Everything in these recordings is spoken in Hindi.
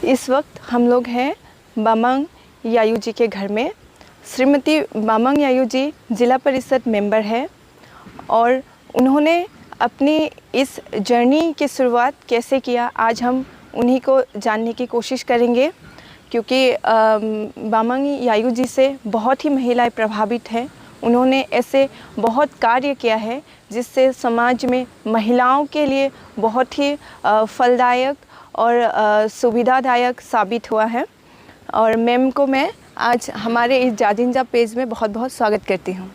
इस वक्त हम लोग हैं बामांग यायू जी के घर में। श्रीमती बामांग यायू जी ज़िला परिषद मेंबर है और उन्होंने अपनी इस जर्नी की शुरुआत कैसे किया, आज हम उन्हीं को जानने की कोशिश करेंगे, क्योंकि बामांग यायू जी से बहुत ही महिलाएं प्रभावित हैं। उन्होंने ऐसे बहुत कार्य किया है जिससे समाज में महिलाओं के लिए बहुत ही फलदायक और सुविधादायक साबित हुआ है। और मैम को मैं आज हमारे इस जाजिंजा पेज में बहुत बहुत स्वागत करती हूँ।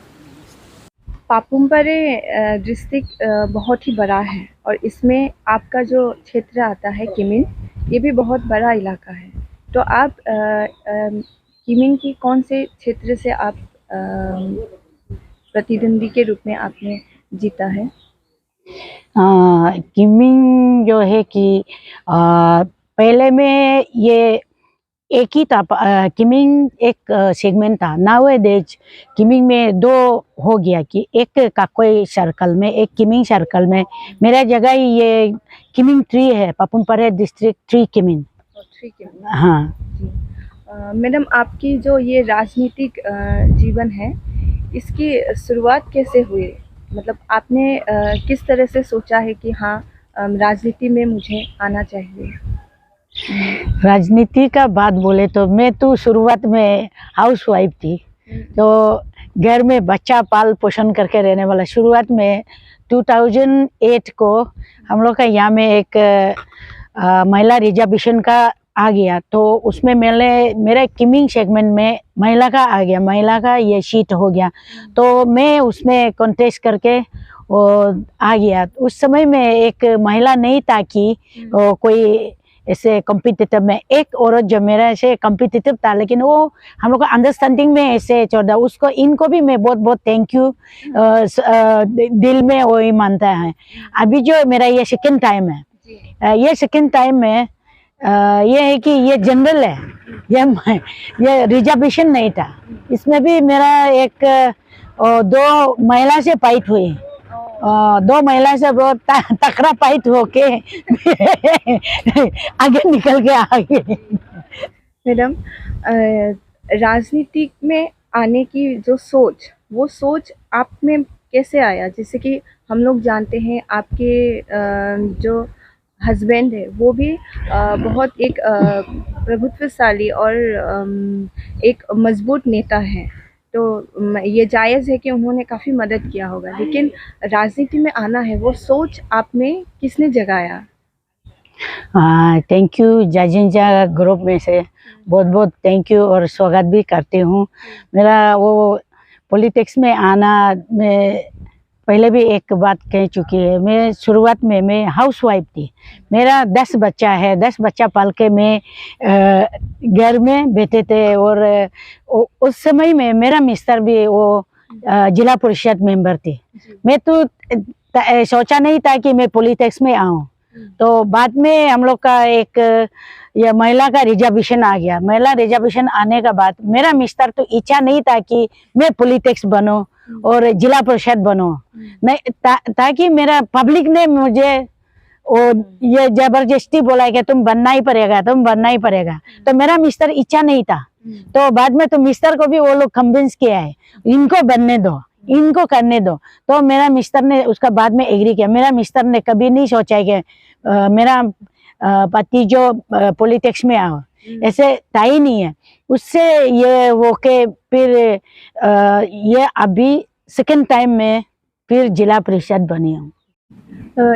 पापुम-पारे डिस्ट्रिक्ट बहुत ही बड़ा है और इसमें आपका जो क्षेत्र आता है किमिन, ये भी बहुत बड़ा इलाका है। तो आप किमिन की कौन से क्षेत्र से आप प्रतिद्वंदी के रूप में आपने जीता है? किमिंग जो है कि पहले में ये एक ही था। किमिंग एक सेगमेंट था। नाउ डेज किमिंग में दो हो गया कि एक काकोई सर्कल में, एक किमिंग सर्कल में मेरा जगह ही ये किमिंग 3 है, पापुम-पारे डिस्ट्रिक्ट 3 किमिंग। 3 किमिन। हाँ जी। मैडम, आपकी जो ये राजनीतिक जीवन है, इसकी शुरुआत कैसे हुई? मतलब आपने किस तरह से सोचा है कि हाँ, राजनीति में मुझे आना चाहिए? राजनीति का बात बोले तो मैं तो शुरुआत में हाउस वाइफ थी, तो घर में बच्चा पाल पोषण करके रहने वाला। शुरुआत में 2008 को हम लोग का यहाँ में एक महिला रिजर्वेशन का आ गया, तो उसमें मेरे किमिंग सेगमेंट में महिला का आ गया, महिला का ये सीट हो गया, तो मैं उसमें कॉन्टेस्ट करके वो आ गया। उस समय में एक महिला नहीं था कि कोई ऐसे कॉम्पिटिटिव में एक औरत जो मेरा ऐसे कॉम्पिटिटिव था, लेकिन वो हम लोग को अंडरस्टैंडिंग में ऐसे छोड़ा। उसको इनको भी मैं बहुत बहुत थैंक यू दिल में वही मानता है। अभी जो मेरा ये सेकंड टाइम है, ये सेकंड टाइम में ये है कि ये जनरल है, ये रिजर्वेशन नहीं था। इसमें भी मेरा एक दो महिला से फाइट हुई, दो महिला से बहुत तकरा फाइट होके आगे निकल के आ गए। मैडम, राजनीति में आने की जो सोच, वो सोच आप में कैसे आया? जैसे कि हम लोग जानते हैं आपके जो हस्बैंड है वो भी बहुत एक प्रभुत्वशाली और एक मजबूत नेता है, तो ये जायज़ है कि उन्होंने काफ़ी मदद किया होगा, लेकिन राजनीति में आना है, वो सोच आप में किसने जगाया? थैंक यू, जाजिंजा ग्रुप में से बहुत बहुत थैंक यू और स्वागत भी करती हूँ। मेरा वो पॉलिटिक्स में आना, मैं पहले भी एक बात कह चुकी है। मैं शुरुआत में मैं हाउस वाइफ थी, मेरा 10 बच्चा है, 10 बच्चा पाल के मैं घर में बैठे थे। और उस समय में मेरा मिस्टर भी वो जिला परिषद मेंबर थे। मैं तो सोचा नहीं था कि मैं पॉलिटिक्स में आऊँ, तो बाद में हम लोग का एक ये महिला का रिजर्वेशन आ गया। महिला रिजर्वेशन आने के बाद मेरा मिस्टर तो इच्छा नहीं था कि मैं पॉलिटिक्स बनूं और जिला परिषद बनूं, नहीं ताकि मेरा पब्लिक ने मुझे वो ये जबरदस्ती बोला कि तुम बनना ही पड़ेगा, तुम बनना ही पड़ेगा, तो मेरा मिस्टर इच्छा नहीं था। तो बाद में तो मिस्टर को भी वो लोग कन्विंस किया है, इनको बनने दो, इनको करने दो, तो मेरा मिस्टर ने उसका बाद में एग्री किया। मेरा मिस्टर ने कभी नहीं सोचा कि मेरा पति जो पॉलिटिक्स में आओ, ऐसे था ही नहीं है। उससे ये वो के फिर ये अभी सेकंड टाइम में फिर जिला परिषद बनी हूँ।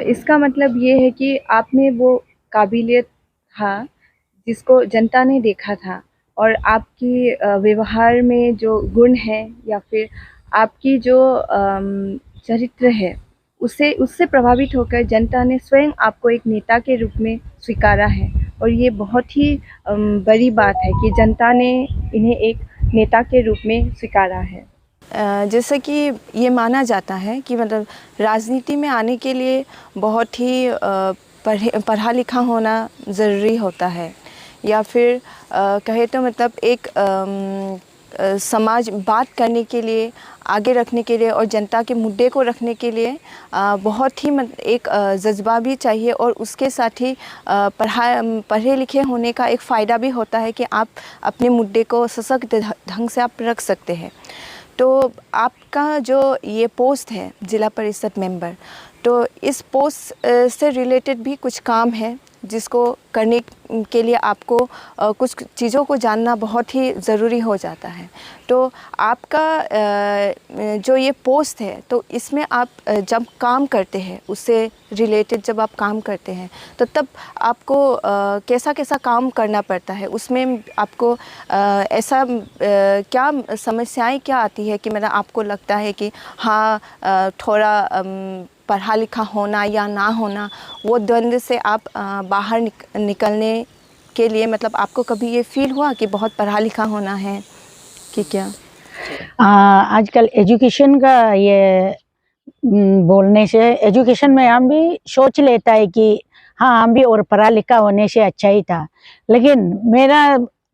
इसका मतलब ये है कि आप में वो काबिलियत था जिसको जनता ने देखा था, और आपकी व्यवहार में जो गुण है या फिर आपकी जो चरित्र है, उससे प्रभावित होकर जनता ने स्वयं आपको एक नेता के रूप में स्वीकारा है। और ये बहुत ही बड़ी बात है कि जनता ने इन्हें एक नेता के रूप में स्वीकारा है। जैसे कि ये माना जाता है कि मतलब राजनीति में आने के लिए बहुत ही पढ़ा लिखा होना ज़रूरी होता है, या फिर कहे तो मतलब एक समाज बात करने के लिए, आगे रखने के लिए और जनता के मुद्दे को रखने के लिए बहुत ही एक जज्बा भी चाहिए। और उसके साथ ही पढ़े लिखे होने का एक फ़ायदा भी होता है कि आप अपने मुद्दे को सशक्त ढंग से आप रख सकते हैं। तो आपका जो ये पोस्ट है ज़िला परिषद मेंबर, तो इस पोस्ट से रिलेटेड भी कुछ काम है जिसको करने के लिए आपको कुछ चीज़ों को जानना बहुत ही ज़रूरी हो जाता है। तो आपका जो ये पोस्ट है, तो इसमें आप जब काम करते हैं, उससे रिलेटेड जब आप काम करते हैं, तो तब आपको कैसा कैसा काम करना पड़ता है? उसमें आपको ऐसा क्या समस्याएं क्या आती है कि मतलब आपको लगता है कि हाँ थोड़ा पढ़ा लिखा होना या ना होना, वो द्वंद्व से आप बाहर निकलने के लिए, मतलब आपको कभी ये फील हुआ कि बहुत पढ़ा लिखा होना है कि क्या? आजकल एजुकेशन का ये बोलने से एजुकेशन में हम भी सोच लेता है कि हाँ हम भी और पढ़ा लिखा होने से अच्छा ही था, लेकिन मेरा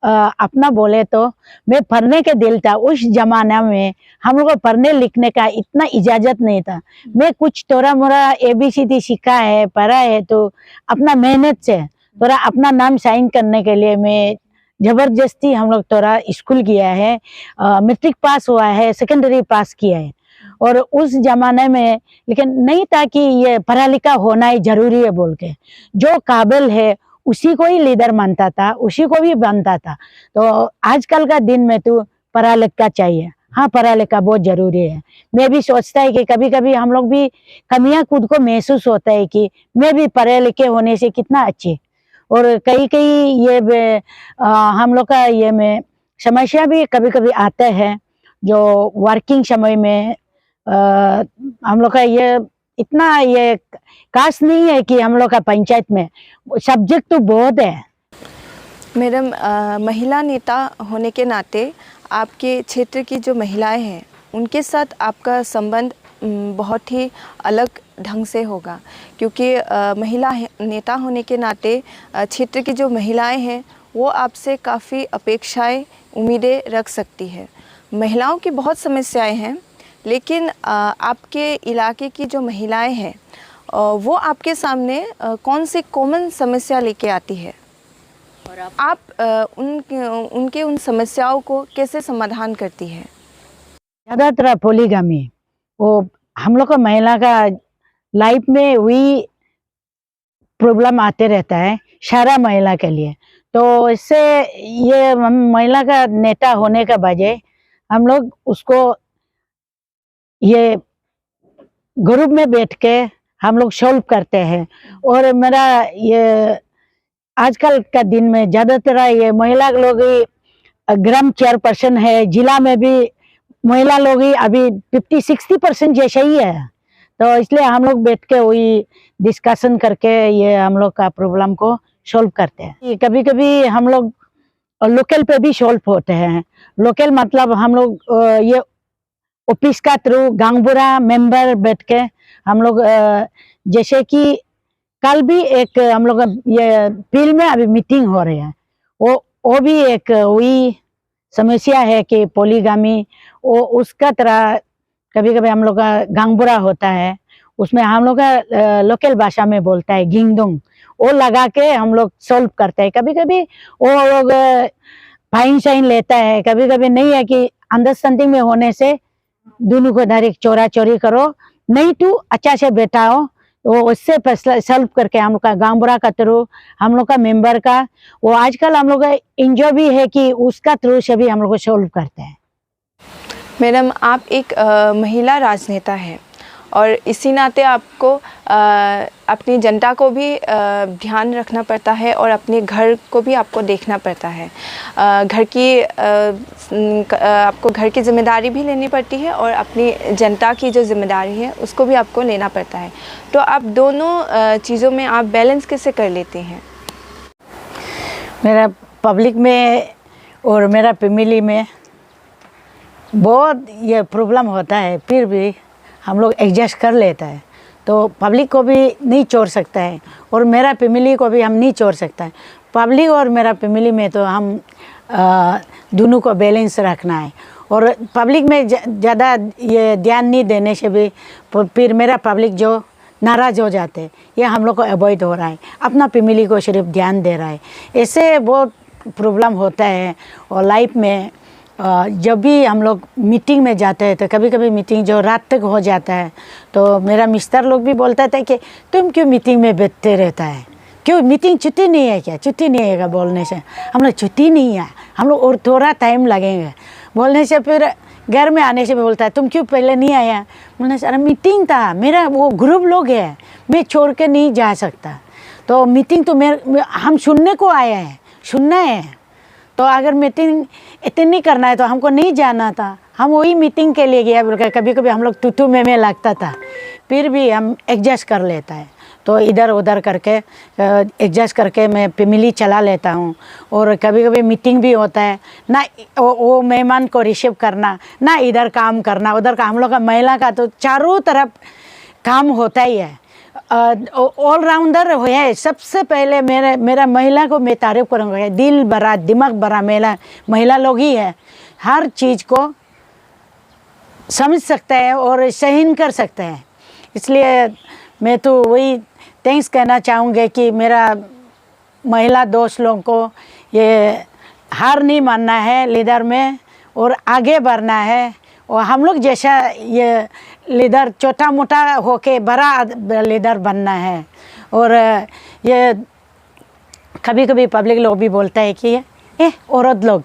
अपना बोले तो मैं पढ़ने के दिल था। उस जमाना में हम लोग को पढ़ने लिखने का इतना इजाज़त नहीं था। मैं कुछ थोड़ा मोड़ा ABCD सीखा है, पढ़ा है, तो अपना मेहनत से थोड़ा अपना नाम साइन करने के लिए मैं जबरदस्ती हम लोग थोड़ा स्कूल किया है, मैट्रिक पास हुआ है, सेकेंडरी पास किया है। और उस जमाने में लेकिन नहीं था कि ये पढ़ा लिखा होना ही जरूरी है बोल के, जो काबिल है उसी को ही लीडर मानता था, उसी को भी बनता था। तो आजकल का दिन में तो पढ़ा लिखा चाहिए, हाँ पढ़ा लिखा बहुत जरूरी है। मैं भी सोचता है कि कभी कभी हम लोग भी कमियां खुद को महसूस होता है कि मैं भी पढ़े लिखे होने से कितना अच्छे। और कई ये हम लोग का ये में समस्या भी कभी कभी आते हैं, जो वर्किंग समय में हम लोग का ये इतना ये काश नहीं है कि हम लोग का पंचायत में सब्जेक्ट तो बहुत है। मैडम, महिला नेता होने के नाते आपके क्षेत्र की जो महिलाएं हैं उनके साथ आपका संबंध बहुत ही अलग ढंग से होगा, क्योंकि महिला नेता होने के नाते क्षेत्र की जो महिलाएं हैं वो आपसे काफ़ी अपेक्षाएं, उम्मीदें रख सकती है। महिलाओं की बहुत समस्याएं हैं, लेकिन आपके इलाके की जो महिलाएं हैं वो आपके सामने कौन सी कॉमन समस्या लेके आती है और आप उनके उन समस्याओं को कैसे समाधान करती है? ज़्यादातर पॉलीगामी वो हम लोग का महिला का लाइफ में वही प्रॉब्लम आते रहता है सारा महिला के लिए। तो इससे ये महिला का नेता होने का बजाय हम लोग उसको ये ग्रुप में बैठ के हम लोग सॉल्व करते हैं। और मेरा ये आजकल का दिन में ज़्यादातर ये महिला लोग ही ग्राम चेयरपर्सन है, जिला में भी महिला लोग ही अभी 50-60% जैसे ही है। तो इसलिए हम लोग बैठ के वही डिस्कशन करके ये हम लोग का प्रॉब्लम को सॉल्व करते हैं। कभी कभी हम लोग लोकल पे भी सॉल्व होते हैं। लोकल मतलब हम लोग ये ऑफिस का थ्रू गांगबुरा मेंबर बैठ के हम लोग जैसे कि कल भी एक हम लोग ये फील्ड में अभी मीटिंग हो रही है, वो भी एक वही समस्या है कि पॉलीगामी वो उसका तरह कभी कभी हम लोग का गांगबुरा होता है, उसमें हम लोग का लोकल भाषा में बोलता है गिंगडोंग, वो लगा के हम लोग सॉल्व करते हैं। कभी कभी वो लोग फाइन शाइन लेता है, कभी कभी नहीं है कि अंडरस्टैंडिंग में होने से दोनों को डायरेक्ट चोरा चोरी करो, नहीं तो अच्छा से बैठाओ, वो उससे फैसला सॉल्व करके हम लोग का गांवबुरा का थ्रू हम लोग का मेंबर का वो आजकल हम लोग का एनजीओ भी है कि उसका थ्रू से भी हम लोग को सॉल्व करते हैं। मैडम, आप एक महिला राजनेता हैं और इसी नाते आपको अपनी जनता को भी ध्यान रखना पड़ता है और अपने घर को भी आपको देखना पड़ता है। आपको घर की जिम्मेदारी भी लेनी पड़ती है और अपनी जनता की जो जिम्मेदारी है उसको भी आपको लेना पड़ता है। तो आप दोनों चीज़ों में आप बैलेंस कैसे कर लेते हैं? मेरा पब्लिक में और मेरा फैमिली में बहुत ये प्रॉब्लम होता है, फिर भी हम लोग एडजस्ट कर लेता है। तो पब्लिक को भी नहीं छोड़ सकता है और मेरा फैमिली को भी हम नहीं छोड़ सकता है। पब्लिक और मेरा फैमिली में तो हम दोनों को बैलेंस रखना है, और पब्लिक में ज़्यादा ये ध्यान नहीं देने से भी फिर मेरा पब्लिक जो नाराज़ हो जाते हैं, ये हम लोग को अवॉइड हो रहा है, अपना फैमिली को सिर्फ ध्यान दे रहा है। ऐसे बहुत प्रॉब्लम होता है। और लाइफ में जब भी हम लोग मीटिंग में जाते हैं तो कभी कभी मीटिंग जो रात तक हो जाता है, तो मेरा मिस्टर लोग भी बोलता था कि तुम क्यों मीटिंग में बैठते रहता है, क्यों मीटिंग छुट्टी नहीं है क्या, छुट्टी नहीं है क्या बोलने से हम लोग छुट्टी नहीं है, हम लोग और थोड़ा टाइम लगेंगे बोलने से। फिर घर में आने से भी बोलता है तुम क्यों पहले नहीं आया, बोलने से अरे मीटिंग था मेरा, वो ग्रुप लोग है, मैं छोड़ के नहीं जा सकता, तो मीटिंग तो हम सुनने को आए हैं, सुनना है, तो अगर मीटिंग इतनी करना है तो हमको नहीं जाना था, हम वही मीटिंग के लिए गया बोलकर कभी कभी हम लोग टूटू में लगता था, फिर भी हम एडजस्ट कर लेता है। तो इधर उधर करके एडजस्ट करके मैं फैमिली चला लेता हूँ। और कभी कभी मीटिंग भी होता है ना, वो मेहमान को रिसीव करना ना, इधर काम करना उधर का, हम लोग का महिला का तो चारों तरफ काम होता ही है, ऑलराउंडर है। सबसे पहले मेरा महिला को मैं तारीफ करूँगा, दिल भरा दिमाग भरा महिला लोग ही है, हर चीज़ को समझ सकता है और सहन कर सकता है। इसलिए मैं तो वही थैंक्स कहना चाहूँगी कि मेरा महिला दोस्त लोगों को ये हार नहीं मानना है लीडर में, और आगे बढ़ना है, और हम लोग जैसा ये लीडर छोटा मोटा होके बड़ा लीडर बनना है। और ये कभी कभी पब्लिक लोग भी बोलता है कि ये औरत लोग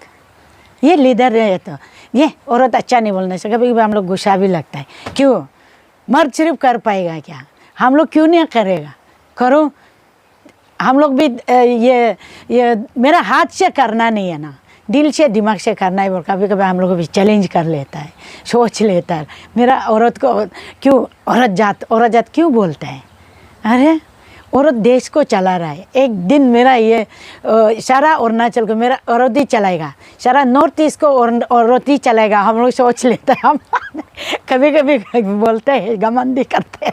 ये लीडर है, तो ये औरत अच्छा नहीं बोलने से कभी कभी हम लोग गुस्सा भी लगता है, क्यों मर्द सिर्फ कर पाएगा क्या, हम लोग क्यों नहीं करेगा, करो हम लोग भी। ये मेरा हाथ से करना नहीं है ना, दिल से दिमाग से करना है। और कभी कभी हम लोग को भी चैलेंज कर लेता है, सोच लेता है मेरा औरत को क्यों औरत जात क्यों बोलता है, अरे औरत देश को चला रहा है। एक दिन मेरा ये सारा अरुणाचल को मेरा औरत ही चलाएगा, सारा नॉर्थ ईस्ट को औरत ही चलाएगा, हम लोग सोच लेते हैं। हम कभी कभी बोलते हैं, घमंडी करते हैं।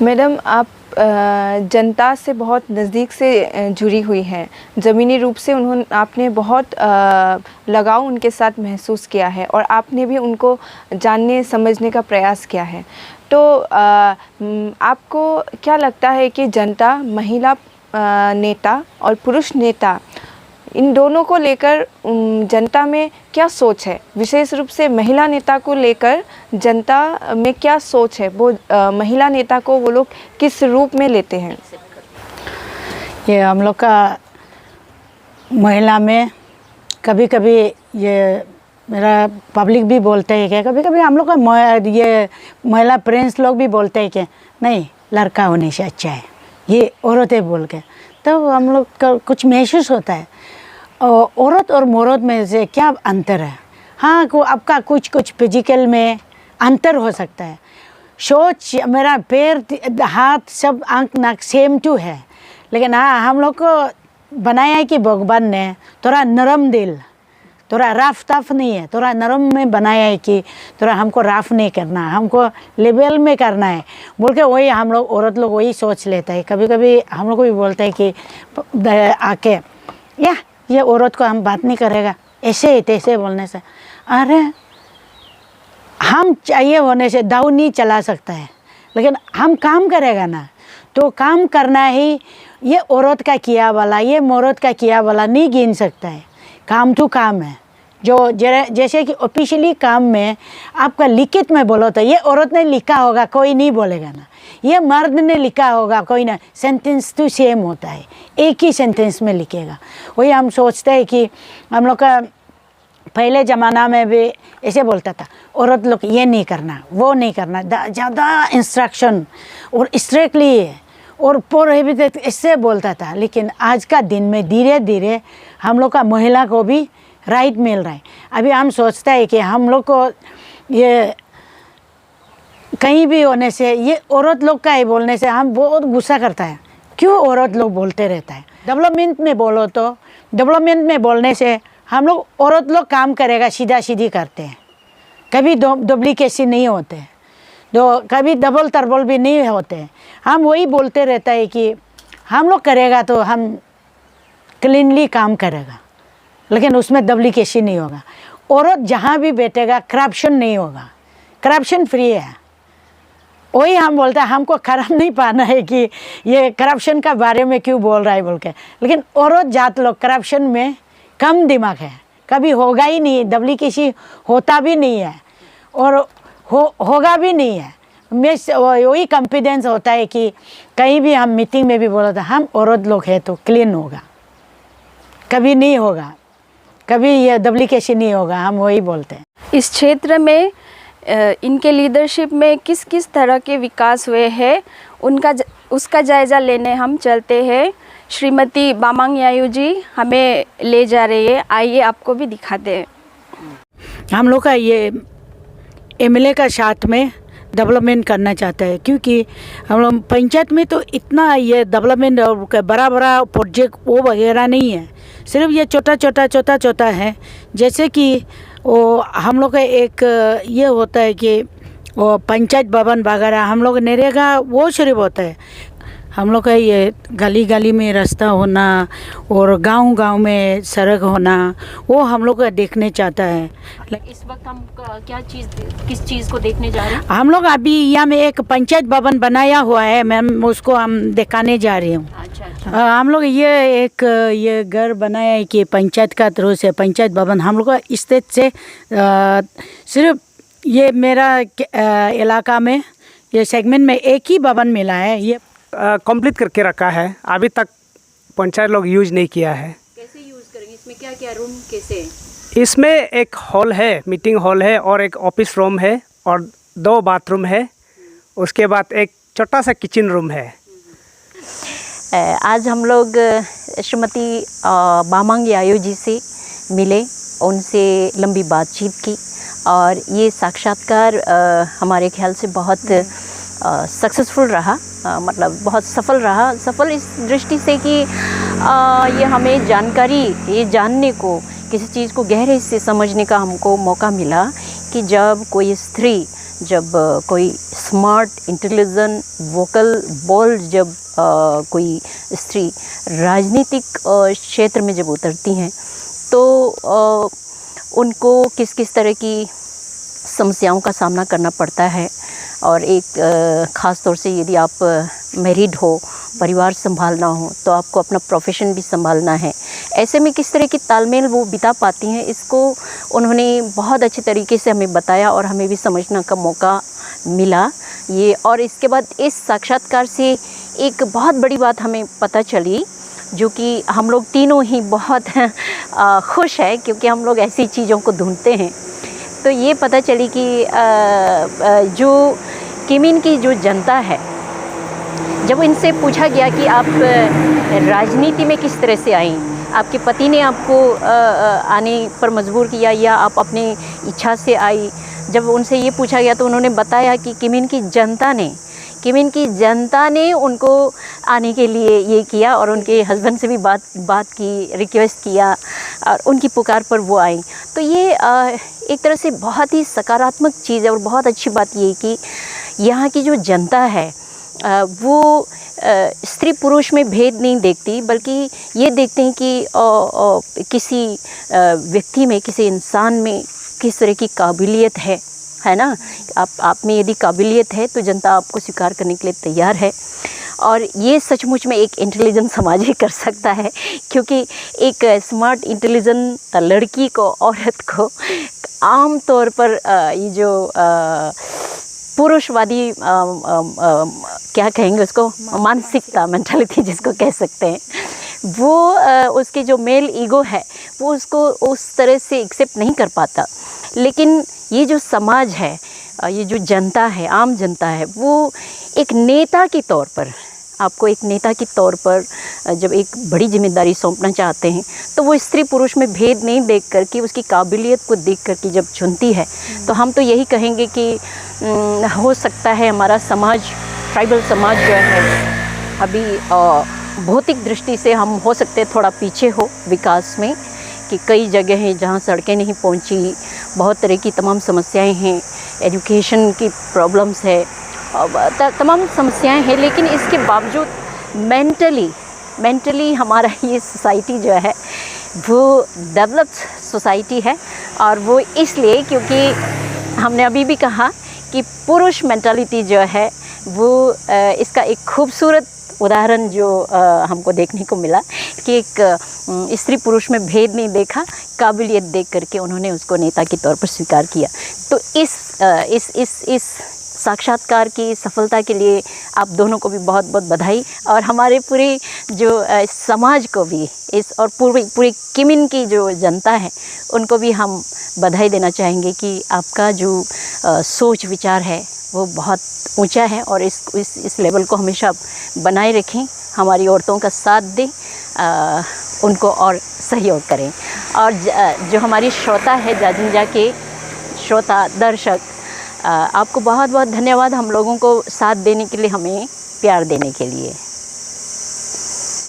मैडम, आप जनता से बहुत नज़दीक से जुड़ी हुई हैं, ज़मीनी रूप से आपने बहुत लगाव उनके साथ महसूस किया है, और आपने भी उनको जानने समझने का प्रयास किया है। तो आपको क्या लगता है कि जनता, महिला नेता और पुरुष नेता, इन दोनों को लेकर जनता में क्या सोच है, विशेष रूप से महिला नेता को लेकर जनता में क्या सोच है, वो महिला नेता को वो लोग किस रूप में लेते हैं? ये हम लोग का महिला में कभी कभी ये मेरा पब्लिक भी बोलते हैं कि कभी कभी हम लोग का ये महिला फ्रेंड्स लोग भी बोलते हैं कि नहीं लड़का होने से अच्छा है, ये औरतें बोल के, तब हम लोग का कुछ महसूस होता है औरत और मर्द में से क्या अंतर है। हाँ, आपका कुछ फिजिकल में अंतर हो सकता है, सोच मेरा पैर हाथ सब आँख नाक सेम टू है, लेकिन हाँ हम लोग को बनाया है कि भगवान ने थोड़ा नरम दिल, थोड़ा रफ टफ नहीं है, थोड़ा नरम में बनाया है कि थोड़ा हमको रफ नहीं करना, हमको लेवल में करना है बोल के, वही हम लोग औरत लोग वही सोच लेता है। कभी कभी हम लोग को भी बोलते हैं कि आके ये औरत को हम बात नहीं करेगा, ऐसे तैसे बोलने से, अरे हम चाहिए होने से दाव नहीं चला सकता है, लेकिन हम काम करेगा ना, तो काम करना ही, ये औरत का किया वाला ये मर्द का किया वाला नहीं गिन सकता है, काम तो काम है। जो जैसे कि ऑफिशियली काम में आपका लिखित में बोलो तो ये औरत ने लिखा होगा कोई नहीं बोलेगा ना, ये मर्द ने लिखा होगा कोई ना, सेंटेंस तो सेम होता है, एक ही सेंटेंस में लिखेगा। वही हम सोचते हैं कि हम लोग का पहले ज़माना में भी ऐसे बोलता था, औरत लोग ये नहीं करना वो नहीं करना, ज़्यादा इंस्ट्रक्शन और स्ट्रिक्टली और प्रोहिबिटेड ऐसे बोलता था। लेकिन आज का दिन में धीरे धीरे हम लोग का महिला को भी राइट मिल रहा है। अभी हम सोचते हैं कि हम लोग को ये कहीं भी होने से, ये औरत लोग का ही बोलने से हम बहुत गुस्सा करता है, क्यों औरत लोग बोलते रहता है। डेवलपमेंट में बोलो तो डेवलपमेंट में बोलने से हम लोग औरत लोग काम करेगा सीधा सीधी करते हैं, कभी डुप्लीकेसी नहीं होते, तो कभी डबल तरबल भी नहीं होते। हम वही बोलते रहता है कि हम लोग करेगा तो हम क्लीनली काम करेगा, लेकिन उसमें डुप्लीकेशन नहीं होगा। औरत जहाँ भी बैठेगा करप्शन नहीं होगा, करप्शन फ्री है। वही हम बोलते हैं, हमको खराब नहीं पाना है कि ये करप्शन का बारे में क्यों बोल रहा है बोल के, लेकिन औरत जात लोग करप्शन में कम दिमाग है, कभी होगा ही नहीं, डुप्लीकेशन होता भी नहीं है और होगा भी नहीं है। मैं वही कॉन्फिडेंस होता है कि कहीं भी हम मीटिंग में भी बोला था, हम औरत लोग हैं तो क्लीन होगा, कभी नहीं होगा, कभी ये डुप्लीकेशन नहीं होगा, हम वही बोलते हैं। इस क्षेत्र में इनके लीडरशिप में किस किस तरह के विकास हुए हैं उसका जायज़ा लेने हम चलते हैं। श्रीमती बामांग यायू जी हमें ले जा रही है, आइए आपको भी दिखाते हैं। हम लोग का ये एमएलए का साथ में डेवलपमेंट करना चाहता है, क्योंकि हम लोग पंचायत में तो इतना ये डेवलपमेंट और बड़ा बड़ा प्रोजेक्ट वो वगैरह नहीं है, सिर्फ ये छोटा है। जैसे कि वो हम लोग का एक ये होता है कि वो पंचायत भवन वगैरह हम लोग नरेगा वो सिर्फ होता है। हम लोग का ये गली गली में रास्ता होना और गांव में सड़क होना, वो हम लोग का देखने चाहता है। इस वक्त हम किस चीज़ को देखने जा रहे हैं? हम लोग अभी यहाँ में एक पंचायत भवन बनाया हुआ है मैम, उसको हम दिखाने जा रहे हूँ। अच्छा। हम लोग ये घर बनाया है कि पंचायत का थ्रू से पंचायत भवन हम लोग का स्टेट से सिर्फ ये मेरा इलाका में ये सेगमेंट में एक ही भवन मिला है, ये कंप्लीट करके रखा है। अभी तक पंचायत लोग यूज नहीं किया है। कैसे यूज़ करेंगे? इसमें क्या क्या रूम कैसे? इसमें एक हॉल है, मीटिंग हॉल है और एक ऑफिस रूम है और 2 बाथरूम है। उसके बाद एक छोटा सा किचन रूम है। आज हम लोग श्रीमती बामांग यायू जी से मिले, उनसे लंबी बातचीत की और ये साक्षात्कार हमारे ख्याल से बहुत सक्सेसफुल रहा, मतलब बहुत सफल रहा। सफल इस दृष्टि से कि ये हमें जानकारी, ये जानने को, किसी चीज़ को गहरे से समझने का हमको मौका मिला कि जब कोई स्त्री, जब कोई स्मार्ट, इंटेलिजेंट, वोकल, बोल्ड जब कोई स्त्री राजनीतिक क्षेत्र में जब उतरती हैं तो उनको किस किस तरह की समस्याओं का सामना करना पड़ता है। और एक ख़ास तौर से यदि आप मैरिड हो, परिवार संभालना हो, तो आपको अपना प्रोफेशन भी संभालना है। ऐसे में किस तरह की तालमेल वो बिता पाती हैं, इसको उन्होंने बहुत अच्छे तरीके से हमें बताया और हमें भी समझने का मौका मिला ये। और इसके बाद इस साक्षात्कार से एक बहुत बड़ी बात हमें पता चली, जो कि हम लोग तीनों ही बहुत खुश हैं, क्योंकि हम लोग ऐसी चीज़ों को ढूंढते हैं। तो ये पता चली कि जो किमिन की जो जनता है, जब इनसे पूछा गया कि आप राजनीति में किस तरह से आई, आपके पति ने आपको आने पर मजबूर किया या आप अपने इच्छा से आई, जब उनसे ये पूछा गया तो उन्होंने बताया कि किमिन की जनता ने उनको आने के लिए ये किया और उनके हस्बैंड से भी बात की, रिक्वेस्ट किया और उनकी पुकार पर वो आई। तो ये एक तरह से बहुत ही सकारात्मक चीज़ है और बहुत अच्छी बात ये है कि यहाँ की जो जनता है वो स्त्री पुरुष में भेद नहीं देखती, बल्कि ये देखते हैं कि किसी व्यक्ति में, किसी इंसान में किस तरह की काबिलियत है ना। आप में यदि काबिलियत है तो जनता आपको स्वीकार करने के लिए तैयार है। और ये सचमुच में एक इंटेलिजेंट समाज ही कर सकता है, क्योंकि एक स्मार्ट इंटेलिजेंट लड़की को, औरत को आम तौर पर ये जो पुरुषवादी क्या कहेंगे उसको, मानसिकता, मेंटालिटी जिसको कह सकते हैं, वो उसके जो मेल ईगो है वो उसको उस तरह से एक्सेप्ट नहीं कर पाता। लेकिन ये जो समाज है, ये जो जनता है, आम जनता है, वो एक नेता के तौर पर, आपको एक नेता के तौर पर जब एक बड़ी जिम्मेदारी सौंपना चाहते हैं तो वो स्त्री पुरुष में भेद नहीं देख कर के, उसकी काबिलियत को देख कर के जब चुनती है, तो हम तो यही कहेंगे कि हो सकता है हमारा समाज, ट्राइबल समाज जो है अभी भौतिक दृष्टि से हम हो सकते हैं थोड़ा पीछे हो विकास में, कि कई जगह हैं जहाँ सड़कें नहीं पहुँची, बहुत तरह की तमाम समस्याएं हैं, एजुकेशन की प्रॉब्लम्स है, तमाम समस्याएं हैं। लेकिन इसके बावजूद मेंटली मेंटली हमारा ये सोसाइटी जो है वो डेवलप्ड सोसाइटी है। और वो इसलिए क्योंकि हमने अभी भी कहा कि पुरुष मेंटालिटी जो है वो इसका एक खूबसूरत उदाहरण जो हमको देखने को मिला कि एक स्त्री पुरुष में भेद नहीं देखा, काबिलियत देख करके उन्होंने उसको नेता के तौर पर स्वीकार किया। तो इस साक्षात्कार की सफलता के लिए आप दोनों को भी बहुत बहुत बधाई, और हमारे पूरे जो समाज को भी और पूरी किमिन की जो जनता है उनको भी हम बधाई देना चाहेंगे कि आपका जो सोच विचार है वो बहुत ऊंचा है, और इस लेवल को हमेशा बनाए रखें, हमारी औरतों का साथ दें, उनको और सहयोग करें। और जो हमारी श्रोता है जाजिंजा के श्रोता दर्शक, आपको बहुत बहुत धन्यवाद हम लोगों को साथ देने के लिए, हमें प्यार देने के लिए।